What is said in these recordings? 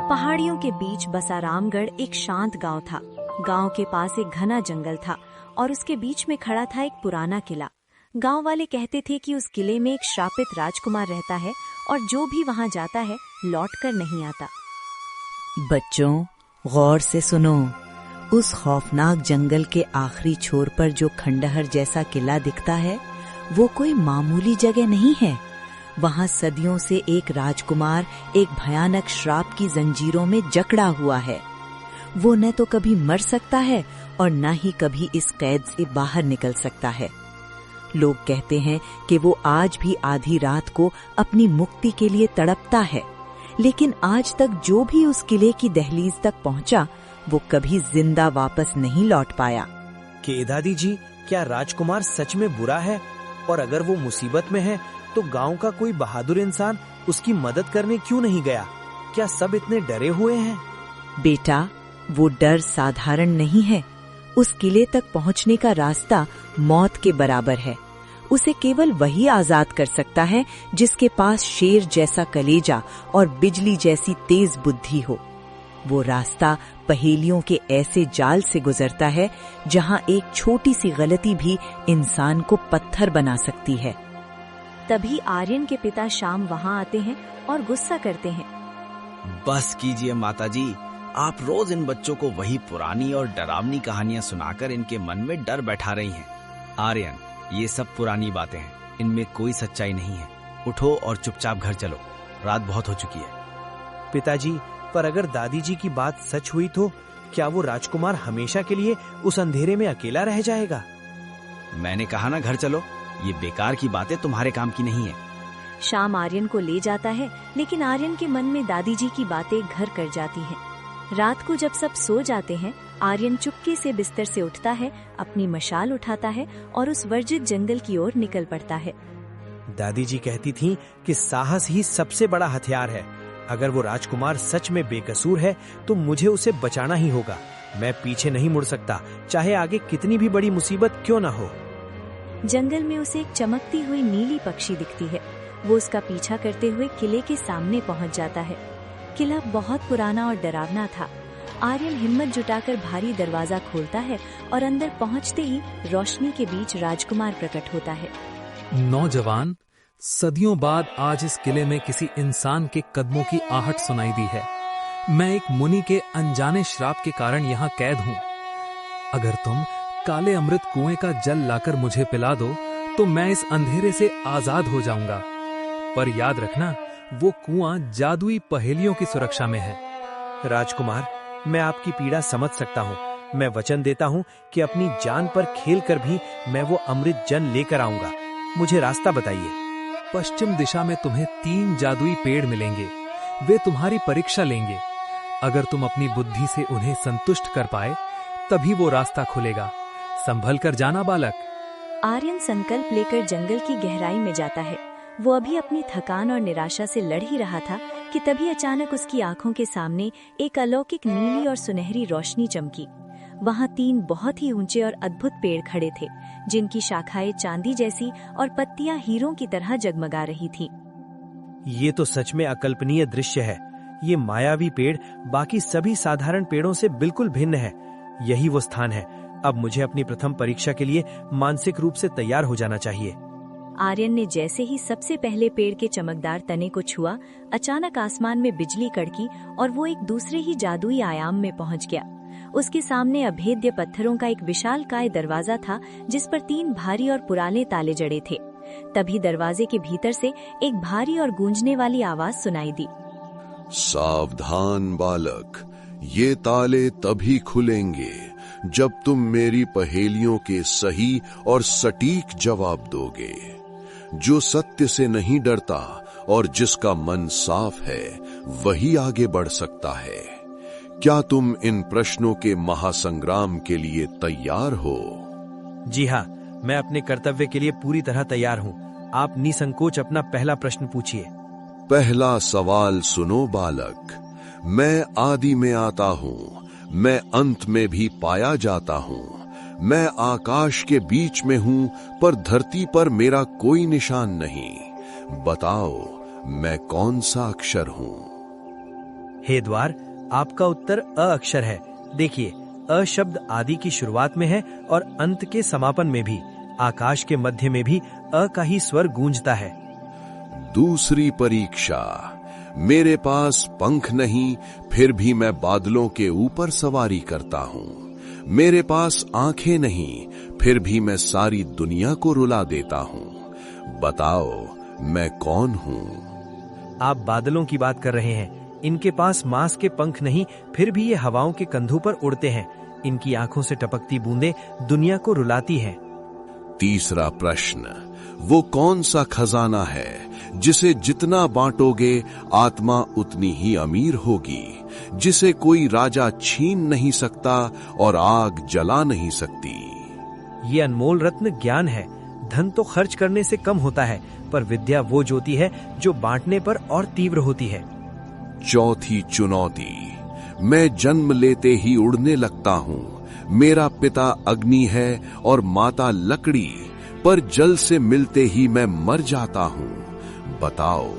पहाड़ियों के बीच बसा रामगढ़ एक शांत गांव था। गांव के पास एक घना जंगल था और उसके बीच में खड़ा था एक पुराना किला। गांव वाले कहते थे कि उस किले में एक श्रापित राजकुमार रहता है और जो भी वहां जाता है लौट कर नहीं आता। बच्चों, गौर से सुनो। उस खौफनाक जंगल के आखिरी छोर पर जो खंडहर जैसा किला दिखता है, वो कोई मामूली जगह नहीं है। वहां सदियों से एक राजकुमार एक भयानक श्राप की जंजीरों में जकड़ा हुआ है। वो न तो कभी मर सकता है और न ही कभी इस कैद से बाहर निकल सकता है। लोग कहते हैं कि वो आज भी आधी रात को अपनी मुक्ति के लिए तड़पता है, लेकिन आज तक जो भी उस किले की दहलीज तक पहुंचा, वो कभी जिंदा वापस नहीं लौट पाया। कि दादी जी, क्या राजकुमार सच में बुरा है? और अगर वो मुसीबत में है तो गांव का कोई बहादुर इंसान उसकी मदद करने क्यों नहीं गया? क्या सब इतने डरे हुए हैं? बेटा, वो डर साधारण नहीं है। उस किले तक पहुंचने का रास्ता मौत के बराबर है। उसे केवल वही आजाद कर सकता है जिसके पास शेर जैसा कलेजा और बिजली जैसी तेज बुद्धि हो। वो रास्ता पहेलियों के ऐसे जाल से गुजरता है जहां एक छोटी सी गलती भी इंसान को पत्थर बना सकती है। तभी आर्यन के पिता श्याम वहां आते हैं और गुस्सा करते हैं। बस कीजिए माताजी, आप रोज इन बच्चों को वही पुरानी और डरावनी कहानियां सुनाकर इनके मन में डर बैठा रही हैं। आर्यन, ये सब पुरानी बातें हैं, इनमें कोई सच्चाई नहीं है। उठो और चुपचाप घर चलो, रात बहुत हो चुकी है। पिताजी, पर अगर दादी जी की बात सच हुई तो क्या वो राजकुमार हमेशा के लिए उस अंधेरे में अकेला रह जाएगा? मैंने कहा ना, घर चलो। ये बेकार की बातें तुम्हारे काम की नहीं है। श्याम आर्यन को ले जाता है, लेकिन आर्यन के मन में दादी जी की बातें घर कर जाती हैं। रात को जब सब सो जाते हैं, आर्यन चुपके से बिस्तर से उठता है, अपनी मशाल उठाता है और उस वर्जित जंगल की ओर निकल पड़ता है। दादी जी कहती थीं कि साहस ही सबसे बड़ा हथियार है। अगर वो राजकुमार सच में बेकसूर है तो मुझे उसे बचाना ही होगा। मैं पीछे नहीं मुड़ सकता, चाहे आगे कितनी भी बड़ी मुसीबत क्यों ना हो। जंगल में उसे एक चमकती हुई नीली पक्षी दिखती है। वो उसका पीछा करते हुए किले के सामने पहुंच जाता है। किला बहुत पुराना और डरावना था। आर्यन हिम्मत जुटाकर भारी दरवाजा खोलता है और अंदर पहुंचते ही रोशनी के बीच राजकुमार प्रकट होता है। नौजवान, सदियों बाद आज इस किले में किसी इंसान के कदमों की आहट सुनाई दी है। मैं एक मुनि के अनजाने श्राप के कारण यहाँ कैद हूँ। अगर तुम काले अमृत कुएं का जल लाकर मुझे पिला दो तो मैं इस अंधेरे से आजाद हो जाऊंगा। पर याद रखना, वो कुआं जादुई पहेलियों की सुरक्षा में है। राजकुमार, मैं आपकी पीड़ा समझ सकता हूँ। मैं वचन देता हूँ कि अपनी जान पर खेल कर भी मैं वो अमृत जल लेकर आऊंगा। मुझे रास्ता बताइए। पश्चिम दिशा में तुम्हें 3 जादुई पेड़ मिलेंगे। वे तुम्हारी परीक्षा लेंगे। अगर तुम अपनी बुद्धि से उन्हें संतुष्ट कर पाए, तभी वो रास्ता खुलेगा। संभल कर जाना बालक। आर्यन संकल्प लेकर जंगल की गहराई में जाता है। वो अभी अपनी थकान और निराशा से लड़ ही रहा था कि तभी अचानक उसकी आंखों के सामने एक अलौकिक नीली और सुनहरी रोशनी चमकी। वहां 3 बहुत ही ऊंचे और अद्भुत पेड़ खड़े थे, जिनकी शाखाएं चांदी जैसी और पत्तियां हीरों की तरह जगमगा रही थीं। ये तो सच में अकल्पनीय दृश्य है। ये मायावी पेड़ बाकी सभी साधारण पेड़ों से बिल्कुल भिन्न है। यही वो स्थान है। अब मुझे अपनी प्रथम परीक्षा के लिए मानसिक रूप से तैयार हो जाना चाहिए। आर्यन ने जैसे ही सबसे पहले पेड़ के चमकदार तने को छुआ, अचानक आसमान में बिजली कड़की और वो एक दूसरे ही जादुई आयाम में पहुंच गया। उसके सामने अभेद्य पत्थरों का एक विशालकाय दरवाजा था, जिस पर 3 भारी और पुराने ताले जड़े थे। तभी दरवाजे के भीतर से एक भारी और गूंजने वाली आवाज सुनाई दी। सावधान बालक, ये ताले तभी खुलेंगे जब तुम मेरी पहेलियों के सही और सटीक जवाब दोगे। जो सत्य से नहीं डरता और जिसका मन साफ है, वही आगे बढ़ सकता है। क्या तुम इन प्रश्नों के महासंग्राम के लिए तैयार हो? जी हाँ, मैं अपने कर्तव्य के लिए पूरी तरह तैयार हूँ। आप निसंकोच अपना पहला प्रश्न पूछिए। पहला सवाल सुनो बालक। मैं आदि में आता हूँ, मैं अंत में भी पाया जाता हूँ। मैं आकाश के बीच में हूँ, पर धरती पर मेरा कोई निशान नहीं। बताओ, मैं कौन सा अक्षर हूँ? हे द्वार, आपका उत्तर अ अक्षर है। देखिए, अ शब्द आदि की शुरुआत में है और अंत के समापन में भी। आकाश के मध्य में भी अ का ही स्वर गूंजता है। दूसरी परीक्षा। मेरे पास पंख नहीं, फिर भी मैं बादलों के ऊपर सवारी करता हूँ। मेरे पास आंखें नहीं, फिर भी मैं सारी दुनिया को रुला देता हूँ। बताओ मैं कौन हूँ? आप बादलों की बात कर रहे हैं। इनके पास मांस के पंख नहीं, फिर भी ये हवाओं के कंधों पर उड़ते हैं। इनकी आंखों से टपकती बूंदें दुनिया को रुलाती हैं। तीसरा प्रश्न। वो कौन सा खजाना है जिसे जितना बांटोगे आत्मा उतनी ही अमीर होगी, जिसे कोई राजा छीन नहीं सकता और आग जला नहीं सकती? ये अनमोल रत्न ज्ञान है। धन तो खर्च करने से कम होता है, पर विद्या वो ज्योति है जो बांटने पर और तीव्र होती है। चौथी चुनौती। मैं जन्म लेते ही उड़ने लगता हूँ। मेरा पिता अग्नि है और माता लकड़ी, पर जल से मिलते ही मैं मर जाता हूँ। बताओ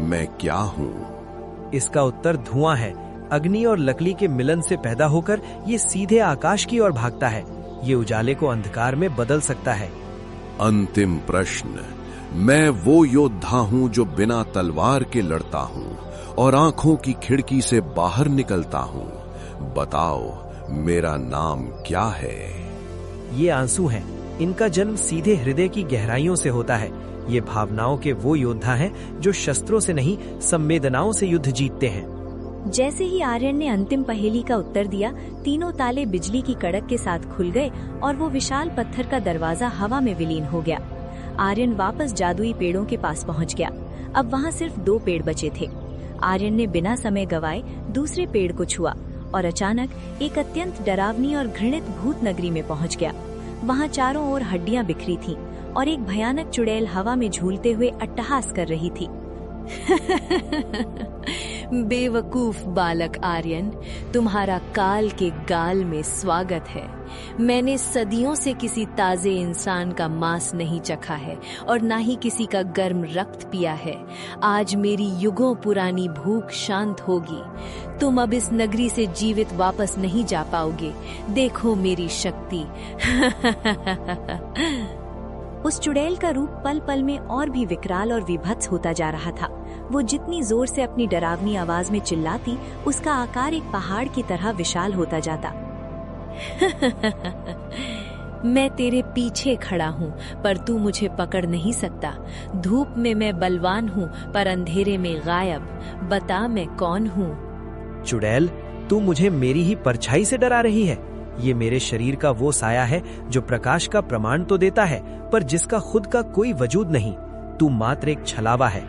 मैं क्या हूँ? इसका उत्तर धुआं है। अग्नि और लकड़ी के मिलन से पैदा होकर ये सीधे आकाश की ओर भागता है। ये उजाले को अंधकार में बदल सकता है। अंतिम प्रश्न। मैं वो योद्धा हूँ जो बिना तलवार के लड़ता हूँ और आंखों की खिड़की से बाहर निकलता हूँ। बताओ मेरा नाम क्या है? ये आंसू हैं। इनका जन्म सीधे हृदय की गहराइयों से होता है। ये भावनाओं के वो योद्धा हैं जो शस्त्रों से नहीं, संवेदनाओं से युद्ध जीतते हैं। जैसे ही आर्यन ने अंतिम पहेली का उत्तर दिया, तीनों ताले बिजली की कड़क के साथ खुल गए और वो विशाल पत्थर का दरवाजा हवा में विलीन हो गया। आर्यन वापस जादुई पेड़ों के पास पहुंच गया। अब वहां सिर्फ 2 पेड़ बचे थे। आर्यन ने बिना समय गवाए दूसरे पेड़ को छुआ और अचानक एक अत्यंत डरावनी और घृणित भूत नगरी में पहुंच गया। वहां चारों ओर हड्डियां बिखरी थीं और एक भयानक चुड़ैल हवा में झूलते हुए अट्टहास कर रही थी। बेवकूफ बालक आर्यन, तुम्हारा काल के गाल में स्वागत है। मैंने सदियों से किसी ताजे इंसान का मांस नहीं चखा है और ना ही किसी का गर्म रक्त पिया है। आज मेरी युगों पुरानी भूख शांत होगी। तुम अब इस नगरी से जीवित वापस नहीं जा पाओगे। देखो मेरी शक्ति। उस चुड़ैल का रूप पल पल में और भी विकराल और विभत्स होता जा रहा था। वो जितनी जोर से अपनी डरावनी आवाज में चिल्लाती, उसका आकार एक पहाड़ की तरह विशाल होता जाता। मैं तेरे पीछे खड़ा हूँ, पर तू मुझे पकड़ नहीं सकता। धूप में मैं बलवान हूँ, पर अंधेरे में गायब। बता मैं कौन हूँ? चुड़ैल, तू मुझे मेरी ही परछाई से डरा रही है। ये मेरे शरीर का वो साया है जो प्रकाश का प्रमाण तो देता है, पर जिसका खुद का कोई वजूद नहीं। तू मात्र एक छलावा है।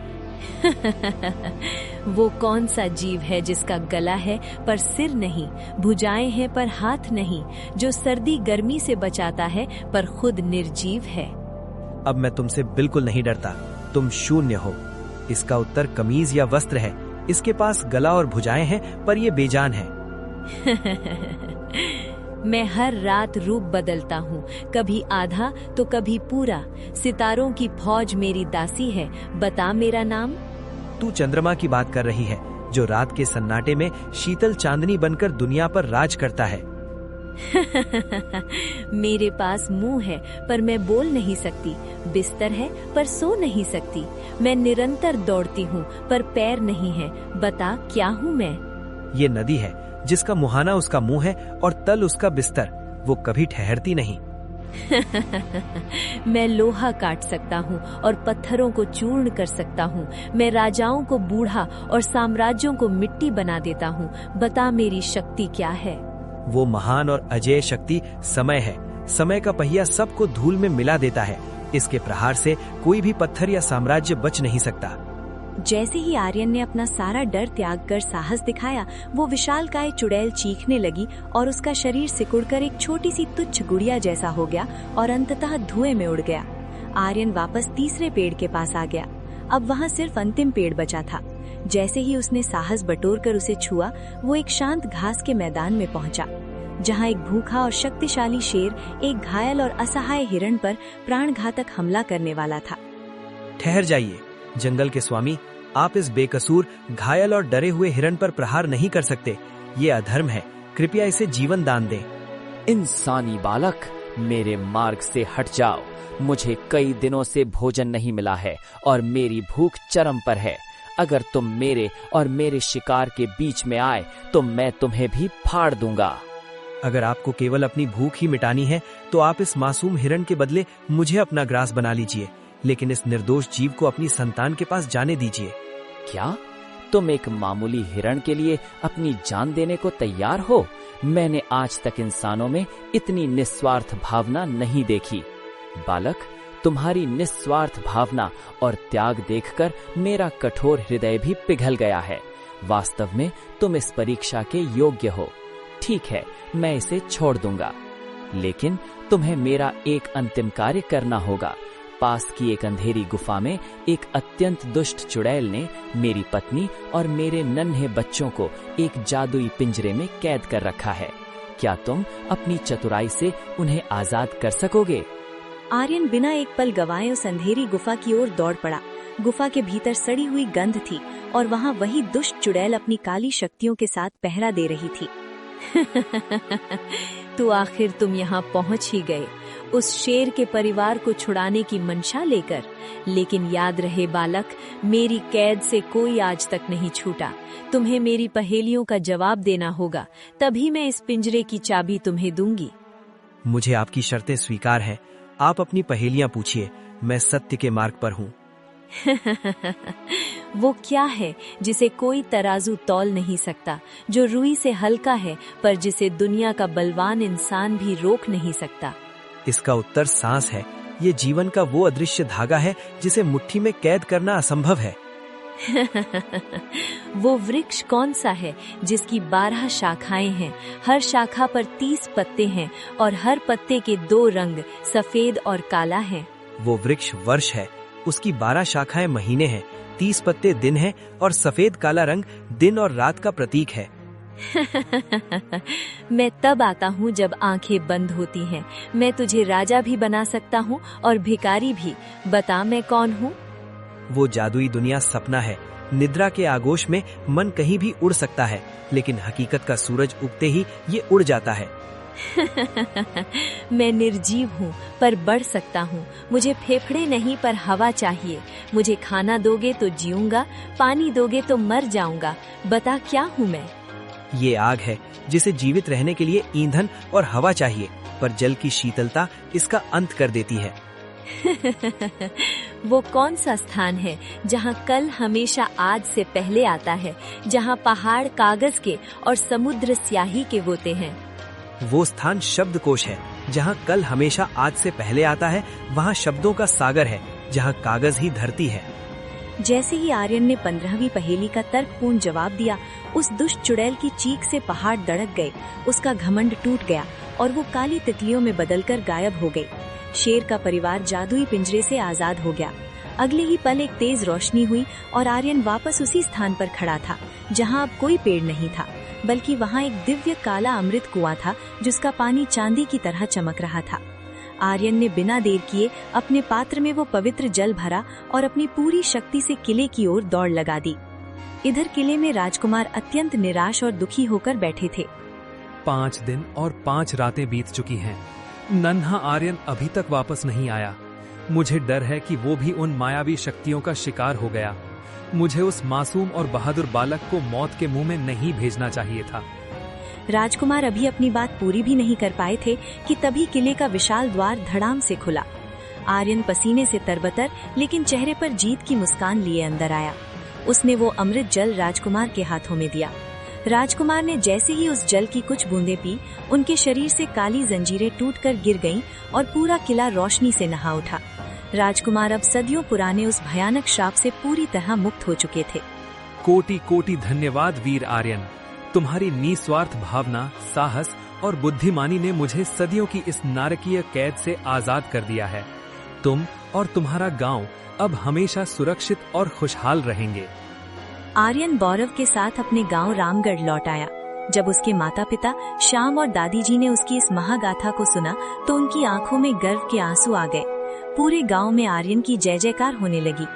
वो कौन सा जीव है जिसका गला है पर सिर नहीं, भुजाएं हैं पर हाथ नहीं, जो सर्दी गर्मी से बचाता है पर खुद निर्जीव है? अब मैं तुमसे बिल्कुल नहीं डरता। तुम शून्य हो। इसका उत्तर कमीज या वस्त्र है। इसके पास गला और भुजाएं हैं, पर ये बेजान है। मैं हर रात रूप बदलता हूँ, कभी आधा तो कभी पूरा। सितारों की फौज मेरी दासी है। बता मेरा नाम? तू चंद्रमा की बात कर रही है, जो रात के सन्नाटे में शीतल चांदनी बनकर दुनिया पर राज करता है। मेरे पास मुंह है पर मैं बोल नहीं सकती, बिस्तर है पर सो नहीं सकती। मैं निरंतर दौड़ती हूँ पर पैर नहीं है। बता क्या हूँ मैं? ये नदी है जिसका मुहाना उसका मुंह है और तल उसका बिस्तर। वो कभी ठहरती नहीं। मैं लोहा काट सकता हूँ और पत्थरों को चूर्ण कर सकता हूँ। मैं राजाओं को बूढ़ा और साम्राज्यों को मिट्टी बना देता हूँ। बता मेरी शक्ति क्या है? वो महान और अजेय शक्ति समय है। समय का पहिया सबको धूल में मिला देता है। इसके प्रहार से कोई भी पत्थर या साम्राज्य बच नहीं सकता। जैसे ही आर्यन ने अपना सारा डर त्याग कर साहस दिखाया, वो विशालकाय चुड़ैल चीखने लगी और उसका शरीर सिकुड़कर एक छोटी सी तुच्छ गुड़िया जैसा हो गया और अंततः धुएं में उड़ गया। आर्यन वापस तीसरे पेड़ के पास आ गया। अब वहाँ सिर्फ अंतिम पेड़ बचा था। जैसे ही उसने साहस बटोरकर उसे छुआ, वो एक शांत घास के मैदान में पहुंचा, जहाँ एक भूखा और शक्तिशाली शेर एक घायल और असहाय हिरण पर प्राणघातक हमला करने वाला था। ठहर जाइए जंगल के स्वामी, आप इस बेकसूर, घायल और डरे हुए हिरण पर प्रहार नहीं कर सकते। ये अधर्म है, कृपया इसे जीवन दान दें। इंसानी बालक, मेरे मार्ग से हट जाओ। मुझे कई दिनों से भोजन नहीं मिला है और मेरी भूख चरम पर है। अगर तुम मेरे और मेरे शिकार के बीच में आए तो मैं तुम्हें भी फाड़ दूंगा। अगर आपको केवल अपनी भूख ही मिटानी है तो आप इस मासूम हिरण के बदले मुझे अपना ग्रास बना लीजिए, लेकिन इस निर्दोष जीव को अपनी संतान के पास जाने दीजिए। क्या तुम एक मामूली हिरण के लिए अपनी जान देने को तैयार हो? मैंने आज तक इंसानों में इतनी निस्वार्थ भावना नहीं देखी। बालक, तुम्हारी निस्वार्थ भावना और त्याग देखकर मेरा कठोर हृदय भी पिघल गया है। वास्तव में तुम इस परीक्षा के योग्य हो। ठीक है, मैं इसे छोड़ दूंगा, लेकिन तुम्हें मेरा एक अंतिम कार्य करना होगा। पास की एक अंधेरी गुफा में एक अत्यंत दुष्ट चुड़ैल ने मेरी पत्नी और मेरे नन्हे बच्चों को एक जादुई पिंजरे में कैद कर रखा है। क्या तुम अपनी चतुराई से उन्हें आजाद कर सकोगे? आर्यन बिना एक पल गवाए उस अंधेरी गुफा की ओर दौड़ पड़ा। गुफा के भीतर सड़ी हुई गंध थी और वहाँ वही दुष्ट चुड़ैल अपनी काली शक्तियों के साथ पहरा दे रही थी। तो आखिर तुम यहाँ पहुँच ही गए, उस शेर के परिवार को छुड़ाने की मंशा लेकर। लेकिन याद रहे बालक, मेरी कैद से कोई आज तक नहीं छूटा। तुम्हें मेरी पहेलियों का जवाब देना होगा, तभी मैं इस पिंजरे की चाबी तुम्हें दूंगी। मुझे आपकी शर्तें स्वीकार हैं। आप अपनी पहेलियां पूछिए, मैं सत्य के मार्ग पर हूँ। वो क्या है जिसे कोई तराजू तौल नहीं सकता, जो रुई से हल्का है पर जिसे दुनिया का बलवान इंसान भी रोक नहीं सकता? इसका उत्तर सांस है। ये जीवन का वो अदृश्य धागा है जिसे मुट्ठी में कैद करना असंभव है। वो वृक्ष कौन सा है जिसकी 12 शाखाएं हैं, हर शाखा पर 30 पत्ते हैं और हर पत्ते के 2 रंग सफेद और काला हैं? वो वृक्ष वर्ष है, उसकी 12 शाखाएं महीने हैं, 30 पत्ते दिन हैं और सफेद काला रंग दिन और रात का प्रतीक है। मैं तब आता हूँ जब आंखें बंद होती हैं। मैं तुझे राजा भी बना सकता हूँ और भिखारी भी। बता मैं कौन हूँ? वो जादुई दुनिया सपना है। निद्रा के आगोश में मन कहीं भी उड़ सकता है, लेकिन हकीकत का सूरज उगते ही ये उड़ जाता है। मैं निर्जीव हूँ पर बढ़ सकता हूँ। मुझे फेफड़े नहीं पर हवा चाहिए। मुझे खाना दोगे तो जीऊंगा, पानी दोगे तो मर जाऊंगा। बता क्या हूँ मैं? ये आग है जिसे जीवित रहने के लिए ईंधन और हवा चाहिए, पर जल की शीतलता इसका अंत कर देती है। वो कौन सा स्थान है जहाँ कल हमेशा आज से पहले आता है, जहाँ पहाड़ कागज के और समुद्र स्याही के होते हैं? वो स्थान शब्दकोश है। जहाँ कल हमेशा आज से पहले आता है, वहाँ शब्दों का सागर है, जहाँ कागज ही धरती है। जैसे ही आर्यन ने 15वीं पहेली का तर्कपूर्ण जवाब दिया, उस दुष्ट चुड़ैल की चीख से पहाड़ धड़क गए। उसका घमंड टूट गया और वो काली तितलियों में बदलकर गायब हो गई। शेर का परिवार जादुई पिंजरे से आजाद हो गया। अगले ही पल एक तेज रोशनी हुई और आर्यन वापस उसी स्थान पर खड़ा था जहां अब कोई पेड़ नहीं था, बल्कि वहां एक दिव्य काला अमृत कुआं था जिसका पानी चांदी की तरह चमक रहा था। आर्यन ने बिना देर किए अपने पात्र में वो पवित्र जल भरा और अपनी पूरी शक्ति से किले की ओर दौड़ लगा दी। इधर किले में राजकुमार अत्यंत निराश और दुखी होकर बैठे थे। 5 दिन और 5 रातें बीत चुकी हैं। नन्हा आर्यन अभी तक वापस नहीं आया। मुझे डर है कि वो भी उन मायावी शक्तियों का शिकार हो गया। मुझे उस मासूम और बहादुर बालक को मौत के मुंह में नहीं भेजना चाहिए था। राजकुमार अभी अपनी बात पूरी भी नहीं कर पाए थे कि तभी किले का विशाल द्वार धड़ाम से खुला। आर्यन पसीने से तरबतर लेकिन चेहरे पर जीत की मुस्कान लिए अंदर आया। उसने वो अमृत जल राजकुमार के हाथों में दिया। राजकुमार ने जैसे ही उस जल की कुछ बूंदें पी, उनके शरीर से काली जंजीरें टूटकर गिर गईं और पूरा किला रोशनी से नहा उठा। राजकुमार अब सदियों पुराने उस भयानक श्राप से पूरी तरह मुक्त हो चुके थे। कोटि कोटि धन्यवाद वीर आर्यन। तुम्हारी निस्वार्थ भावना, साहस और बुद्धिमानी ने मुझे सदियों की इस नारकीय कैद से आजाद कर दिया है। तुम और तुम्हारा गांव अब हमेशा सुरक्षित और खुशहाल रहेंगे। आर्यन गौरव के साथ अपने गांव रामगढ़ लौट आया। जब उसके माता पिता श्याम और दादी जी ने उसकी इस महागाथा को सुना तो उनकी आंखों में गर्व के आंसू आ गए। पूरे गांव में आर्यन की जय जयकार होने लगी।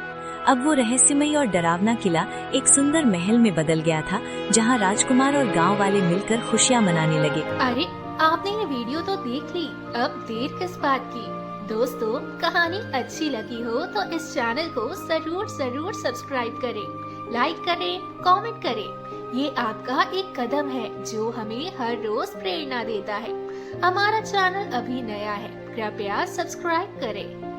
अब वो रहस्यमयी और डरावना किला एक सुंदर महल में बदल गया था, जहाँ राजकुमार और गांव वाले मिलकर खुशियाँ मनाने लगे। अरे आपने ये वीडियो तो देख ली, अब देर किस बात की। दोस्तों, कहानी अच्छी लगी हो तो इस चैनल को जरूर सब्सक्राइब करें, लाइक करें, कमेंट करें। ये आपका एक कदम है जो हमें हर रोज प्रेरणा देता है। हमारा चैनल अभी नया है, कृपया सब्सक्राइब करें।